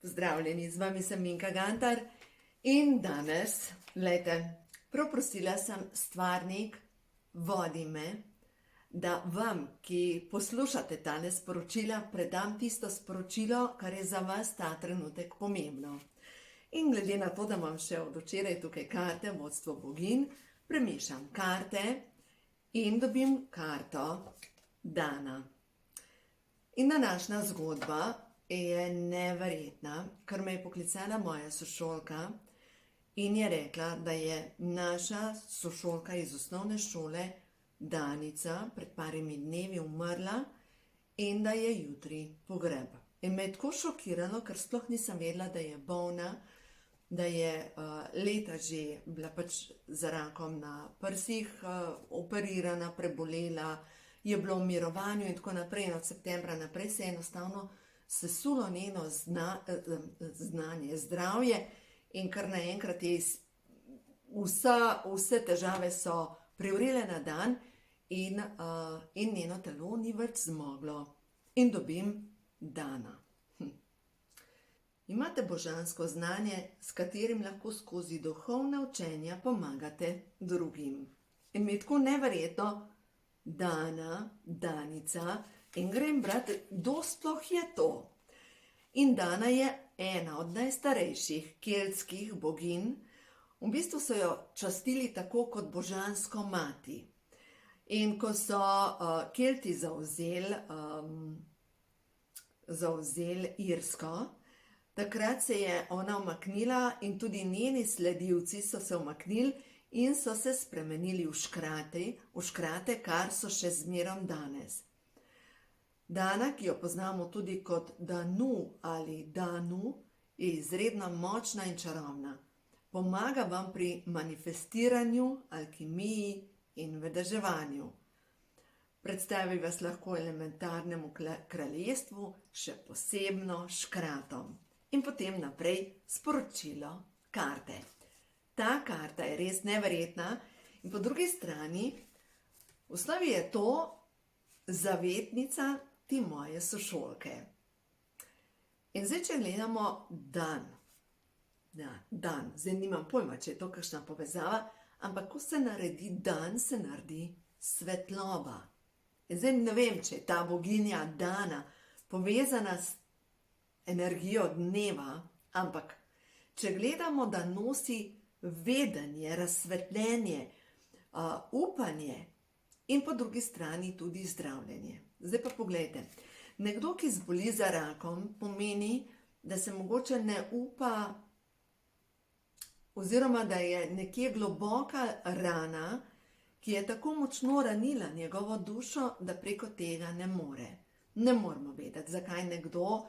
Pozdravljeni, z vami sem Minka Gantar in danes, prav prosila sem stvarnik, vodi me, da vam, ki poslušate tale sporočila, predam tisto sporočilo, kar je za vas ta trenutek pomembno. In glede na to, da imam še od včeraj tukaj karte, vodstvo bogin, premišam karte in dobim karto Dana. In današnja zgodba je neverjetna, ker me je poklicala moja sošolka in je rekla, da je naša sošolka iz osnovne šole Danica pred parimi dnevi umrla in da je jutri pogreb. In me je tako šokiralo, ker sploh nisem vedela, da je bolna, da je leta že bila pač z rakom na prsih operirana, prebolela, je bilo v mirovanju in tako naprej. In od septembra naprej se je enostavno sesulo njeno znanje, zdravje in kar naenkrat je vse težave so privrele na dan in njeno telo ni več zmoglo. In dobim Dana. Imate božansko znanje, s katerim lahko skozi duhovna učenja pomagate drugim. In mi je tako neverjetno, Dana, Danica, in grem brati, kdo sploh je to. In Dana je ena od najstarejših keltskih bogin. V bistvu so jo častili tako kot božansko mati. In ko so Kelti zavzeli Irsko, takrat se je ona umaknila in tudi njeni sledilci so se umaknili in so se spremenili v škrate, kar so še zmerom danes. Dana, ki jo poznamo tudi kot Danu ali Danu, je izredno močna in čarobna. Pomaga vam pri manifestiranju, alkimiji in vedeževanju. Predstavi vas lahko elementarnemu kraljestvu, še posebno škratom. In potem naprej sporočilo karte. Ta karta je res neverjetna in po drugi strani v osnovi je to zavetnica ti moje sošolke. In zdaj, če gledamo dan. Zdaj nimam pojma, če je to kakšna povezava, ampak ko se naredi dan, se naredi svetloba. In zdaj ne vem, če je ta boginja Dana povezana s energijo dneva, ampak če gledamo, da nosi vedenje, razsvetljenje, upanje in po drugi strani tudi zdravljenje. Zdaj pa poglejte, nekdo, ki zboli za rakom, pomeni, da se mogoče ne upa oziroma da je nekje globoka rana, ki je tako močno ranila njegovo dušo, da preko tega ne more. Ne moramo vedeti, zakaj nekdo,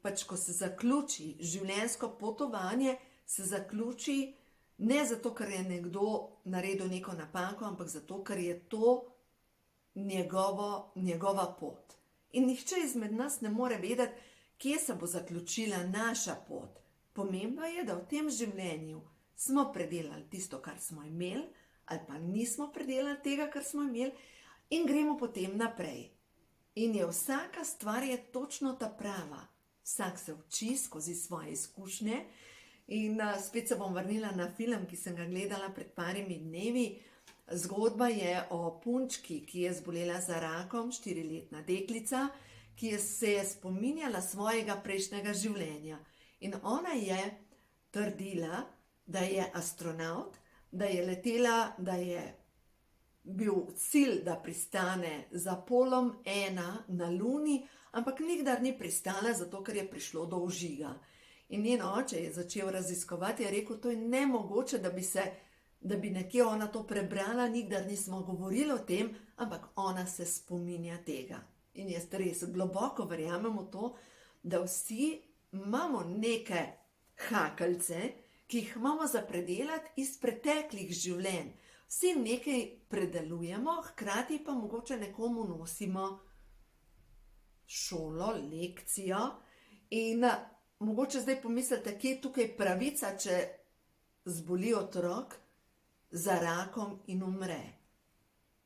pač ko se zaključi življenjsko potovanje, se zaključi ne zato, ker je nekdo naredil neko napako, ampak zato, ker je to njegova pot. In nihče izmed nas ne more vedeti, kje se bo zaključila naša pot. Pomembno je, da v tem življenju smo predelali tisto, kar smo imeli, ali pa nismo predelali tega, kar smo imeli, in gremo potem naprej. In je vsaka stvar je točno ta prava. Vsak se uči skozi svoje izkušnje. In spet se bom vrnila na film, ki sem ga gledala pred parimi dnevi. Zgodba je o punčki, ki je zbolela za rakom, 4-letna deklica, ki se je spominjala svojega prejšnjega življenja. In ona je trdila, da je astronaut, da je letela, da je bil cilj, da pristane z Apolom 1 na Luni, ampak nikdar ni pristala, zato ker je prišlo do vžiga. In njen oče je začel raziskovati, je rekel, to je nemogoče, da bi nekje ona to prebrala, nikdar nismo govorili o tem, ampak ona se spominja tega. In jaz res globoko verjamem v to, da vsi imamo neke hakeljce, ki jih imamo za predelati iz preteklih življenj. Vsi nekaj predelujemo, hkrati pa mogoče nekomu nosimo šolo, lekcijo in mogoče zdaj pomislite, kje je tukaj pravica, če zboli otrok za rakom in umre.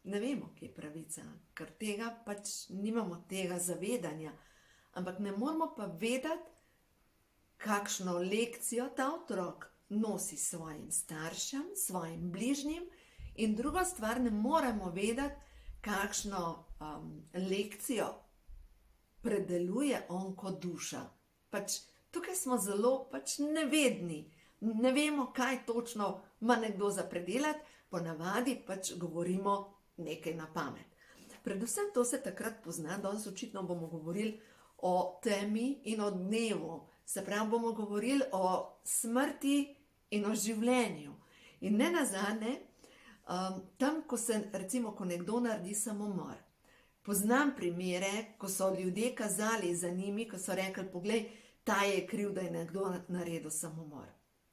Ne vemo, kje je pravica, ker tega pač nimamo tega zavedanja. Ampak ne moramo pa vedeti, kakšno lekcijo ta otrok nosi svojim staršem, svojim bližnjim, in druga stvar, ne moremo vedeti, kakšno lekcijo predeluje on kot duša. Tukaj smo zelo nevedni, ne vemo, kaj točno ima nekdo za predelati, ponavadi govorimo nekaj na pamet. Predvsem to se takrat pozna, danes očitno bomo govorili o temi in o dnevu, se pravi, bomo govorili o smrti in o življenju. In nenazadnje, tam, ko nekdo naredi samomor, poznam primere, ko so ljudje kazali za njimi, ko so rekli, poglej, ta je kriv, da je nekdo naredil samomor.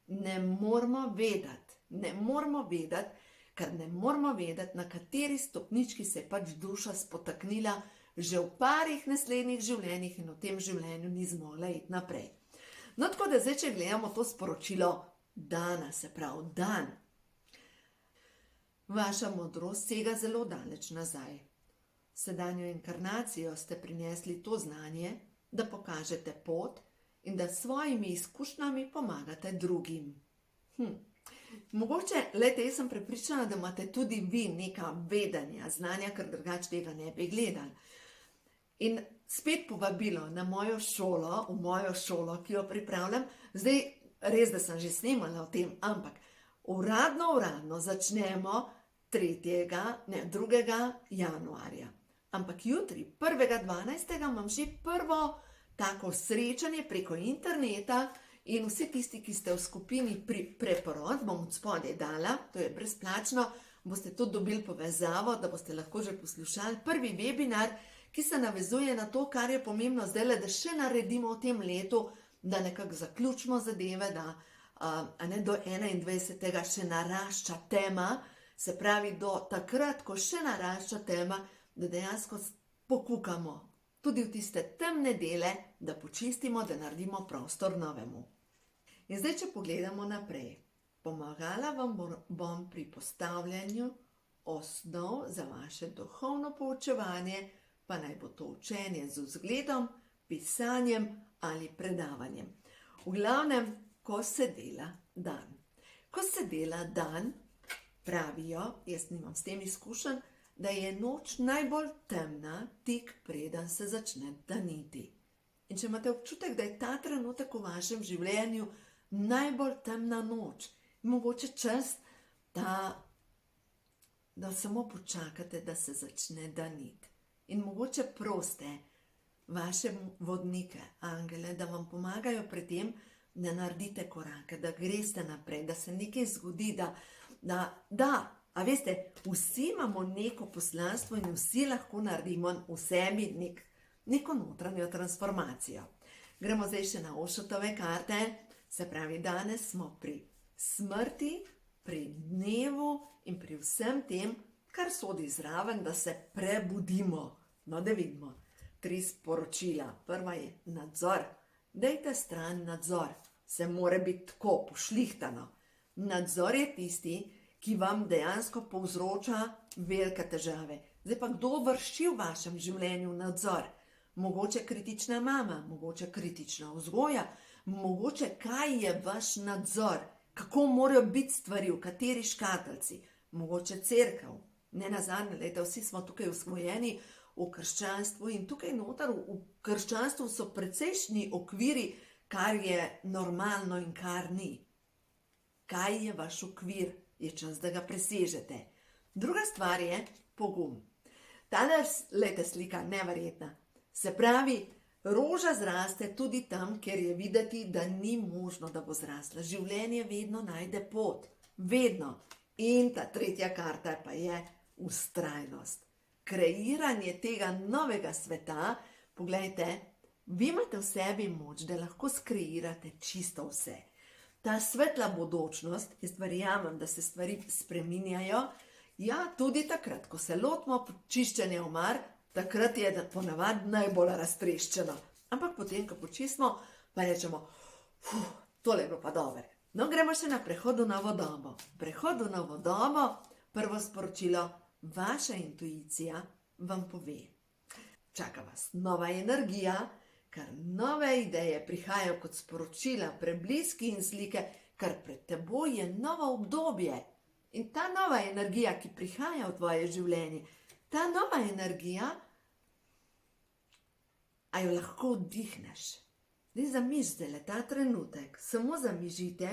Ne moramo vedeti, ker ne moramo vedeti, na kateri stopnički se je duša spotaknila že v parih naslednjih življenjih in v tem življenju ni zmogla iti naprej. No, tako da zdaj, če gledamo to sporočilo dana, se pravi dan. Vaša modrost sega zelo daleč nazaj. Sedanjo inkarnacijo ste prinesli to znanje, da pokažete pot in da s svojimi izkušnjami pomagate drugim. Mogoče, jaz sem prepričana, da imate tudi vi neka vedenja, znanja, ker drugače tega ne bi gledali. In spet povabilo na mojo šolo, ki jo pripravljam. Zdaj, res, da sem že snemala o tem, ampak uradno začnemo 2. januarja. Ampak jutri, 1.12. imam že prvo tako srečanje preko interneta in vsi tisti, ki ste v skupini preporod, bom od spodaj dala, to je brezplačno, boste tudi dobili povezavo, da boste lahko že poslušali prvi webinar, ki se navezuje na to, kar je pomembno zdaj, da še naredimo v tem letu, da nekako zaključimo zadeve, da do 21. še narašča tema, se pravi do takrat, ko še narašča tema, da dejansko pokukamo tudi v tiste temne dele, da počistimo, da naredimo prostor novemu. In zdaj, če pogledamo naprej, pomagala vam bom pri postavljanju osnov za vaše duhovno poučevanje, pa naj bo to učenje z vzgledom, pisanjem ali predavanjem. V glavnem, ko se dela dan. Ko se dela dan, pravijo, jaz nimam s tem izkušenj, da je noč najbolj temna tik preden se začne daniti. In če imate občutek, da je ta trenutek v vašem življenju najbolj temna noč, mogoče čas, da samo počakate, da se začne daniti. In mogoče prosite vaše vodnike, angele, da vam pomagajo pri tem, da naredite korake, da greste naprej, da se nekaj zgodi, a veste, vsi imamo neko poslanstvo in vsi lahko naredimo v sebi neko notranjo transformacijo. Gremo zdaj še na Ošotove karte, se pravi, danes smo pri smrti, pri dnevu in pri vsem tem, kar sodi zraven, da se prebudimo. No, da vidimo 3 sporočila. Prva je nadzor. Dajte stran nadzor. Se mora biti tako pošlihtano. Nadzor je tisti, ki vam dejansko povzroča velike težave. Zdaj pa, kdo vrši v vašem življenju nadzor? Mogoče kritična mama, mogoče kritična vzgoja, mogoče kaj je vaš nadzor, kako morajo biti stvari, v kateri škatlici, mogoče cerkev. Nenazadnje, vsi smo tukaj vzgojeni v krščanstvu in tukaj noter v krščanstvu so precejšnji okviri, kar je normalno in kar ni. Kaj je vaš okvir? Je čas, da ga presežete. Druga stvar je pogum. Tale, slika, neverjetna. Se pravi, roža zraste tudi tam, kjer je videti, da ni možno, da bo zrasla. Življenje vedno najde pot. Vedno. In ta 3. karta pa je vztrajnost. Kreiranje tega novega sveta, poglejte, vi imate v sebi moč, da lahko skreirate čisto vse. Ta svetla bodočnost, jaz verjamem, da se stvari spreminjajo, ja, tudi takrat, ko se lotimo čiščenja omar, takrat je ponavadi najbolj raztreščeno. Ampak potem, ko počistimo, pa rečemo, tole je bilo pa dobro. No, gremo še na prehod v novo dobo. Prehod v novo dobo, prvo sporočilo, vaša intuicija vam pove. Čaka vas nova energija, ker nove ideje prihajajo kot sporočila, prebliski in slike, ker pred teboj je novo obdobje. In ta nova energija, ki prihaja v tvoje življenje, ta nova energija, a jo lahko vdihneš. Zdaj zamišljite ta trenutek, samo zamižite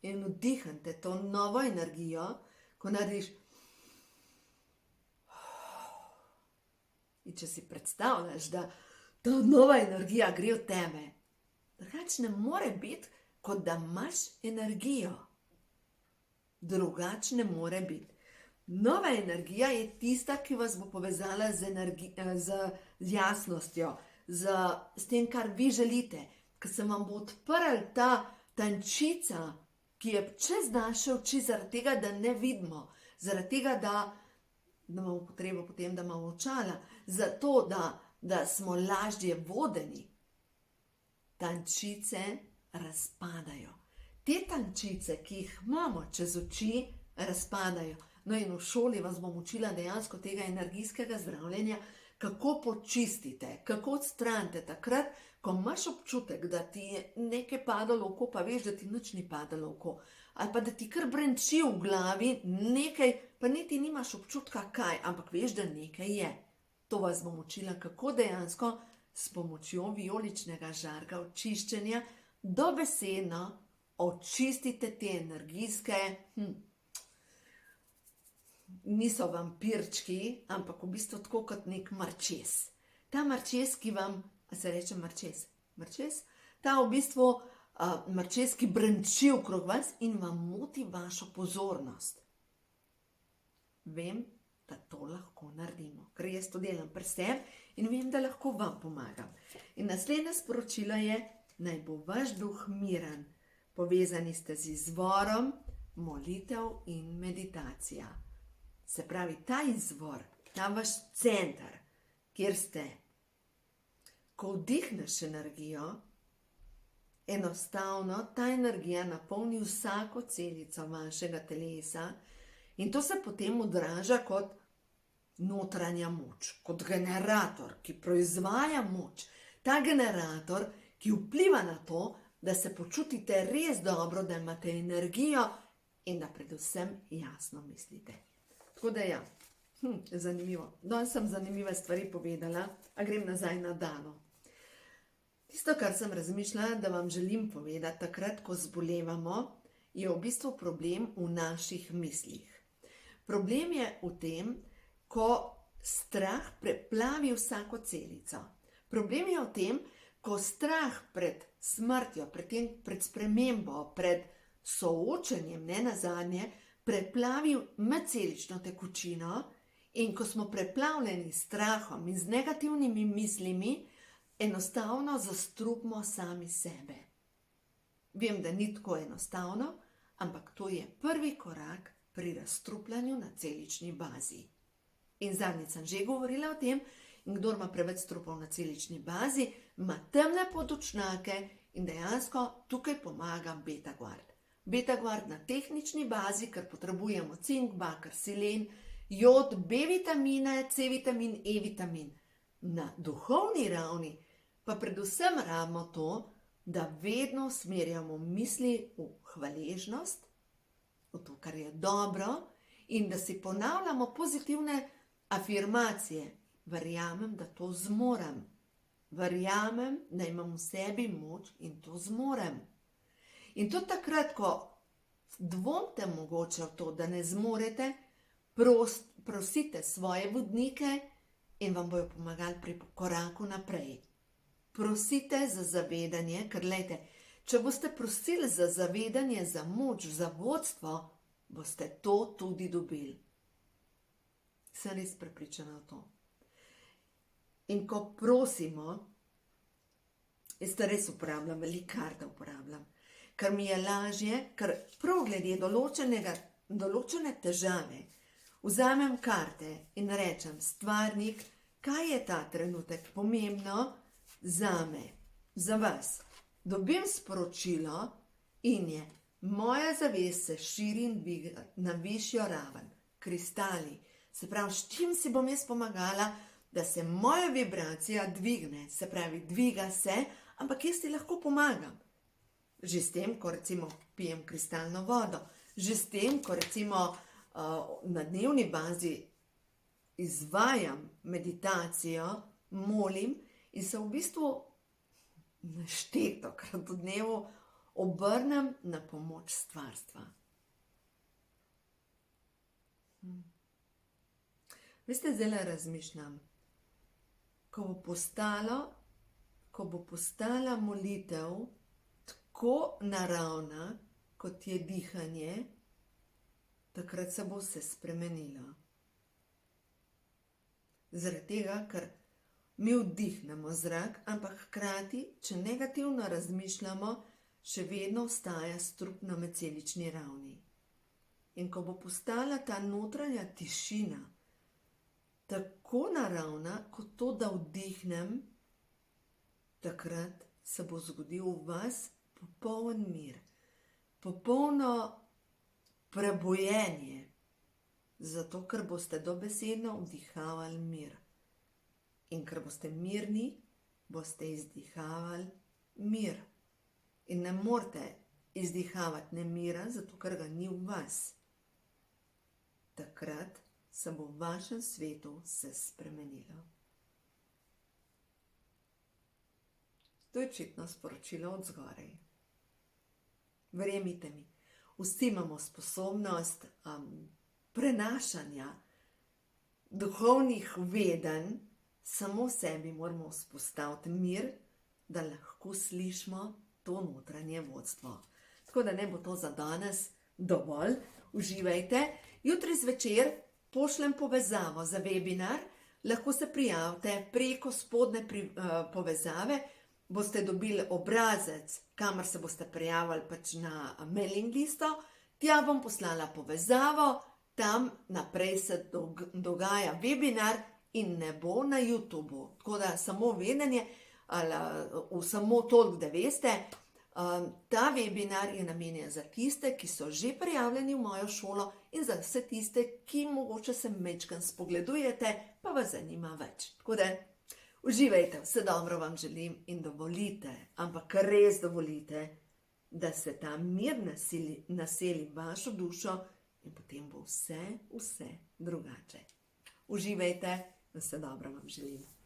in vdihnite to novo energijo, ko narediš. In če si predstavljaš, da ta nova energija gre v tebe, drugače ne more biti, kot da imaš energijo. Drugače ne more biti. Nova energija je tista, ki vas bo povezala z jasnostjo, s tem, kar vi želite, ker se vam bo odprla ta tančica, ki je čez naše oči, zaradi tega, da ne vidimo, zaradi tega, da imamo potrebo potem, da imamo očala, zato, da smo lažje vodeni. Tančice razpadajo. Te tančice, ki jih imamo čez oči, razpadajo. No in v šoli vas bom učila dejansko tega energijskega zdravljenja, kako počistite, kako odstranite takrat, ko imaš občutek, da ti je nekaj padalo v oko, pa veš, da ti nič ni padalo v oko. Ali pa da ti kar brenči v glavi nekaj, pa niti nimaš občutka kaj, ampak veš, da nekaj je. To vas bom učila, kako dejansko s pomočjo vijoličnega žarka očiščenja dobesedno očistite te energijske, niso vampirčki, ampak v bistvu tako kot nek marčes. Ta marčes, ki vam, a se reče marčes? Marčes? Ta v bistvu marčes, ki brenči okrog vas in vam moti vašo pozornost. Vem, da to lahko naredimo, ker jaz to delam pri sebi in vem, da lahko vam pomagam. In naslednje sporočilo je, naj bo vaš duh miren. Povezani ste z izvorom, molitev in meditacija. Se pravi, ta izvor, ta vaš center, kjer ste, ko vdihneš energijo, enostavno ta energija napolni vsako celico vašega telesa in to se potem odraža kot notranja moč, kot generator, ki proizvaja moč. Ta generator, ki vpliva na to, da se počutite res dobro, da imate energijo in da predvsem jasno mislite. Tako da ja, zanimivo. Danes sem zanimive stvari povedala, a grem nazaj na Dano. Tisto, kar sem razmišljala, da vam želim povedati, takrat, ko zbolevamo, je v bistvu problem v naših mislih. Problem je v tem, ko strah preplavi vsako celico. Problem je v tem, ko strah pred smrtjo, pred spremembo, pred soočenjem, ne nazadnje, preplavi medcelično tekočino in ko smo preplavljeni s strahom in z negativnimi mislimi, enostavno zastrupimo sami sebe. Vem, da ni tako enostavno, ampak to je prvi korak pri razstrupljanju na celični bazi. In zadnjič sem že govorila o tem, in kdor ima preveč strupov na celični bazi, ima temne podočnjake in dejansko tukaj pomaga beta-guard. Beta-guard na tehnični bazi, ker potrebujemo cink, baker, selen, jod, B vitamine, C vitamin, E vitamin. Na duhovni ravni pa predvsem rabimo to, da vedno usmerjamo misli v hvaležnost, v to, kar je dobro in da si ponavljamo pozitivne afirmacije. Verjamem, da to zmorem. Verjamem, da imam v sebi moč in to zmorem. In tudi takrat, ko dvomite mogoče v to, da ne zmorete, prosite svoje vodnike in vam bojo pomagali pri koraku naprej. Prosite za zavedanje, ker glejte, če boste prosili za zavedanje, za moč, za vodstvo, boste to tudi dobili. Sem res prepričana v to. In ko prosimo, jaz res uporabljam, veliko karte uporabljam, ker mi je lažje, ker prav glede določene težave vzamem karte in rečem, stvarnik, kaj je ta trenutek pomembno zame, za vas. Dobim sporočilo in je, moja zavest se širi in dviga na višjo raven, kristali. Se pravi, s čim si bom jaz pomagala, da se moja vibracija dvigne, se pravi, dviga se, ampak jaz ti lahko pomagam. Že s tem, ko recimo pijem kristalno vodo, že s tem, ko recimo na dnevni bazi izvajam meditacijo, molim in se v bistvu neštetokrat v dnevu obrnem na pomoč stvarstva. Veste, zdaj razmišljam, ko bo postala molitev tako naravna, kot je dihanje, takrat se bo vse spremenilo. Zaradi tega, ker mi vdihnemo zrak, ampak hkrati, če negativno razmišljamo, še vedno ostaja strup na medcelični ravni. In ko bo postala ta notranja tišina tako naravna, kot to, da vdihnem, takrat se bo zgodil v vas popoln mir, popolno prebojenje, zato ker boste dobesedno vdihavali mir. In ker boste mirni, boste izdihavali mir. In ne morete izdihavati nemira, zato ker ga ni v vas. Takrat se bo v vašem svetu vse spremenilo. To je očitno sporočilo od zgoraj. Verjemite mi, vsi imamo sposobnost prenašanja duhovnih vedenj, samo v sebi moramo vzpostaviti mir, da lahko slišimo to notranje vodstvo. Tako da ne bo to za danes dovolj. Uživajte. Jutri zvečer pošljem povezavo za webinar, lahko se prijavite preko spodnje povezave, boste dobili obrazec, kamor se boste prijavili pač na mailing listo, tja bom poslala povezavo, tam naprej se dogaja webinar in ne bo na YouTubeu. Tako da samo vedenje, samo toliko, da veste, ta webinar je namenjen za tiste, ki so že prijavljeni v mojo šolo in za vse tiste, ki mogoče se majčkeno spogledujete, pa vas zanima več. Tako da uživajte, vse dobro vam želim in dovolite, ampak res dovolite, da se ta mir naseli vašo dušo in potem bo vse drugače. Uživajte, vse dobro vam želim.